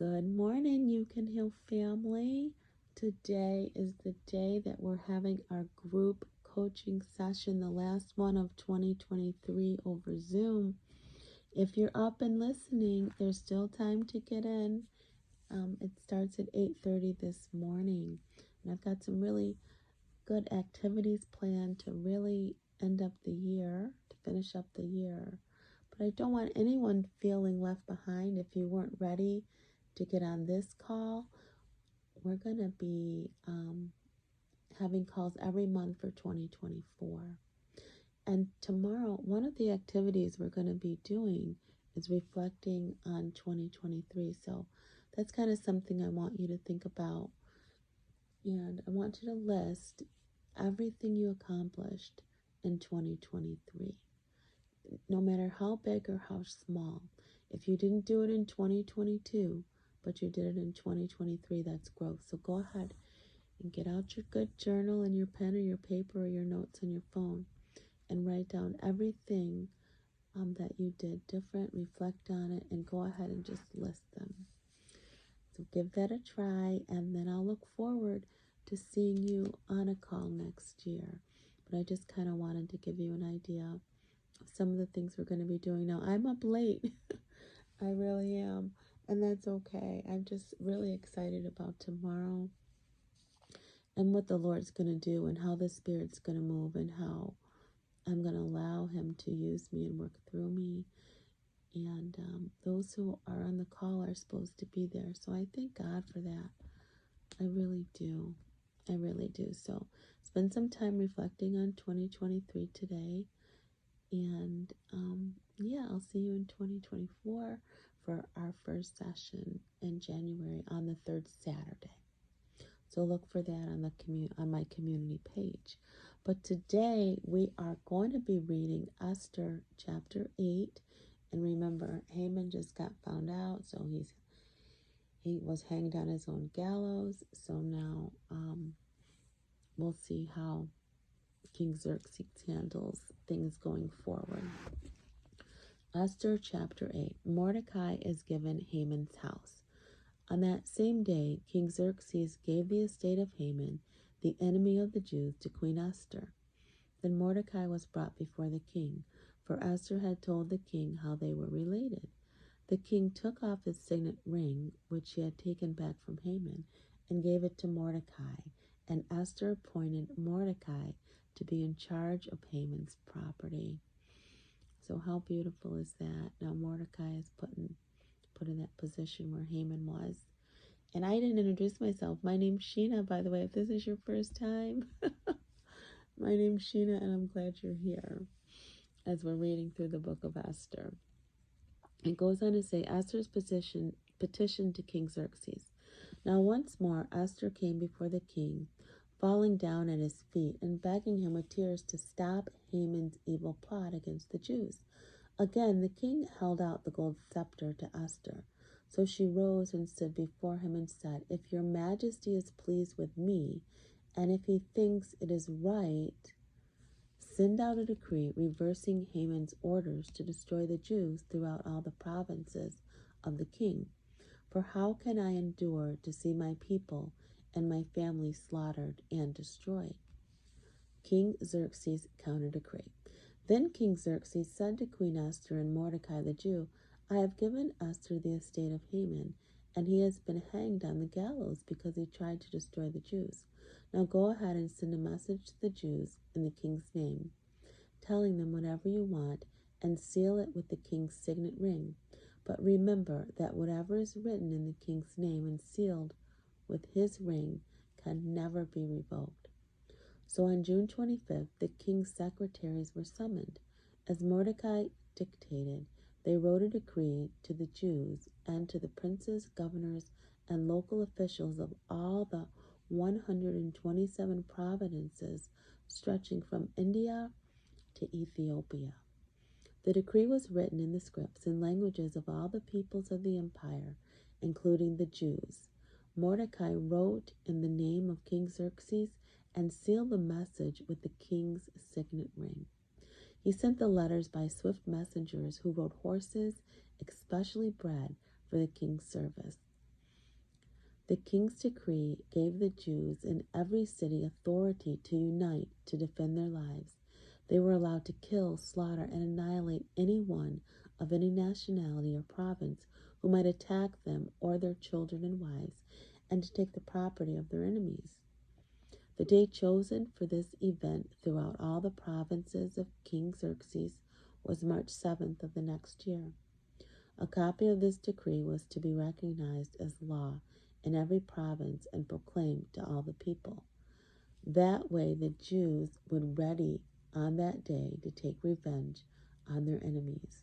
Good morning, You Can Heal family. Today is the day that we're having our group coaching session, the last one of 2023 over Zoom. If you're up and listening, there's still time to get in. It starts at 8:30 this morning. And I've got some really good activities planned to really end up the year, to finish up the year. But I don't want anyone feeling left behind if you weren't ready to get on this call. We're going to be having calls every month for 2024. And tomorrow, one of the activities we're going to be doing is reflecting on 2023. So that's kind of something I want you to think about. And I want you to list everything you accomplished in 2023, no matter how big or how small. If you didn't do it in 2022, but you did it in 2023, that's growth. So go ahead and get out your good journal and your pen or your paper or your notes on your phone and write down everything that you did different, reflect on it, and go ahead and just list them. So give that a try, and then I'll look forward to seeing you on a call next year. But I just kind of wanted to give you an idea of some of the things we're going to be doing. Now, I'm up late. I really am. And that's okay. I'm just really excited about tomorrow and what the Lord's going to do and how the Spirit's going to move and how I'm going to allow Him to use me and work through me. And those who are on the call are supposed to be there. So I thank God for that. I really do. I really do. So spend some time reflecting on 2023 today. And yeah, I'll see you in 2024 for our first session in January on the third Saturday. So look for that on my community page. But today we are going to be reading Esther chapter 8. And remember, Haman just got found out, so he was hanged on his own gallows. So now we'll see how King Xerxes handles things going forward. Esther chapter 8. Mordecai is given Haman's house. On that same day, King Xerxes gave the estate of Haman, the enemy of the Jews, to Queen Esther. Then Mordecai was brought before the king, for Esther had told the king how they were related. The king took off his signet ring, which he had taken back from Haman, and gave it to Mordecai, and Esther appointed Mordecai to be in charge of Haman's property. So how beautiful is that? Now Mordecai is put in that position where Haman was. And I didn't introduce myself. My name's Shena, by the way, if this is your first time. My name's Shena, and I'm glad you're here as we're reading through the book of Esther. It goes on to say, Esther's petition to King Xerxes. Now once more Esther came before the king, falling down at his feet and begging him with tears to stop Haman's evil plot against the Jews. Again the king held out the gold scepter to Esther. So she rose and stood before him and said, If your majesty is pleased with me, and if he thinks it is right, send out a decree reversing Haman's orders to destroy the Jews throughout all the provinces of the king. For how can I endure to see my people and my family slaughtered and destroyed? King Xerxes' counter-decree. Then King Xerxes said to Queen Esther and Mordecai the Jew, I have given Esther the estate of Haman, and he has been hanged on the gallows because he tried to destroy the Jews. Now go ahead and send a message to the Jews in the king's name, telling them whatever you want, and seal it with the king's signet ring. But remember that whatever is written in the king's name and sealed with his ring can never be revoked. So on June 25th, the king's secretaries were summoned. As Mordecai dictated, they wrote a decree to the Jews and to the princes, governors, and local officials of all the 127 provinces stretching from India to Ethiopia. The decree was written in the scripts and languages of all the peoples of the empire, including the Jews. Mordecai wrote in the name of King Xerxes and sealed the message with the king's signet ring. He sent the letters by swift messengers who rode horses, especially bred for the king's service. The king's decree gave the Jews in every city authority to unite to defend their lives. They were allowed to kill, slaughter, and annihilate anyone of any nationality or province who might attack them or their children and wives, and to take the property of their enemies. The day chosen for this event throughout all the provinces of King Xerxes was March 7th of the next year. A copy of this decree was to be recognized as law in every province and proclaimed to all the people. That way the Jews would ready on that day to take revenge on their enemies.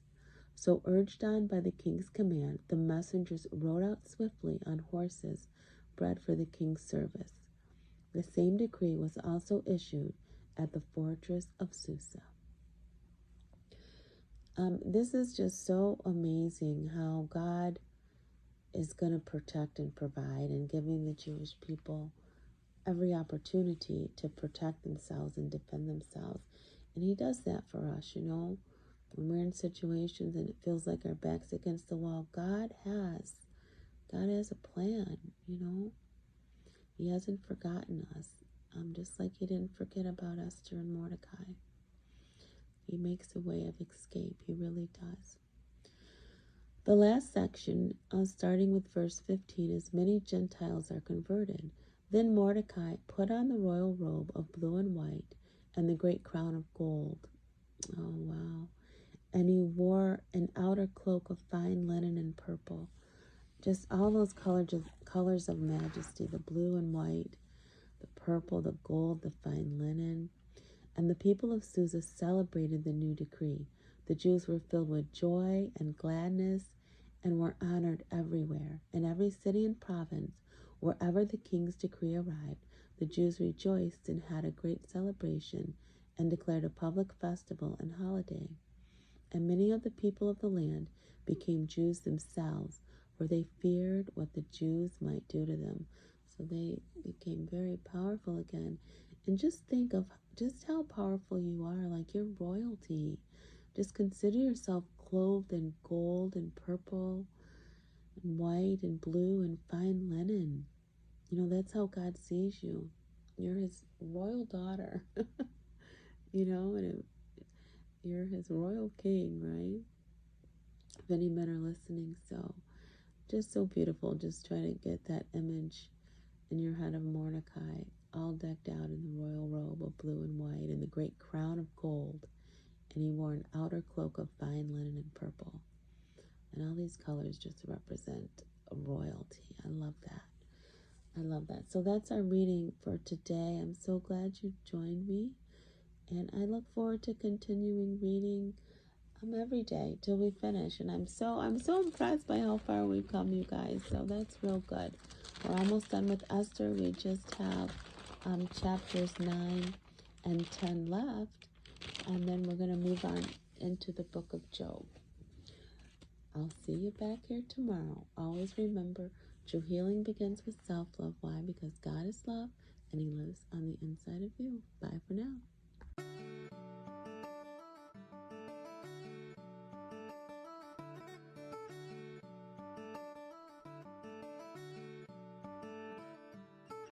So urged on by the king's command, the messengers rode out swiftly on horses bred for the king's service. The same decree was also issued at the fortress of Susa. This is just so amazing how God is going to protect and provide, and giving the Jewish people every opportunity to protect themselves and defend themselves. And he does that for us, when we're in situations and it feels like our back's against the wall. God has a plan. He hasn't forgotten us, just like he didn't forget about Esther and Mordecai. He makes a way of escape. He really does. The last section, starting with verse 15, is many Gentiles are converted. Then Mordecai put on the royal robe of blue and white and the great crown of gold. Oh, wow. And he wore an outer cloak of fine linen and purple. Just all those colors of majesty, the blue and white, the purple, the gold, the fine linen. And the people of Susa celebrated the new decree. The Jews were filled with joy and gladness and were honored everywhere. In every city and province, wherever the king's decree arrived, the Jews rejoiced and had a great celebration and declared a public festival and holiday. And many of the people of the land became Jews themselves, for they feared what the Jews might do to them. So they became very powerful again. And just think of just how powerful you are, like you're royalty. Just consider yourself clothed in gold and purple and white and blue and fine linen. That's how God sees you. You're his royal daughter, and you're his royal king, right? If any men are listening, so just so beautiful. Just try to get that image in your head of Mordecai, all decked out in the royal robe of blue and white and the great crown of gold. And he wore an outer cloak of fine linen and purple. And all these colors just represent royalty. I love that. I love that. So that's our reading for today. I'm so glad you joined me. And I look forward to continuing reading every day till we finish. And I'm so impressed by how far we've come, you guys. So that's real good. We're almost done with Esther. We just have chapters 9 and 10 left. And then we're going to move on into the book of Job. I'll see you back here tomorrow. Always remember, true healing begins with self-love. Why? Because God is love and he lives on the inside of you. Bye for now.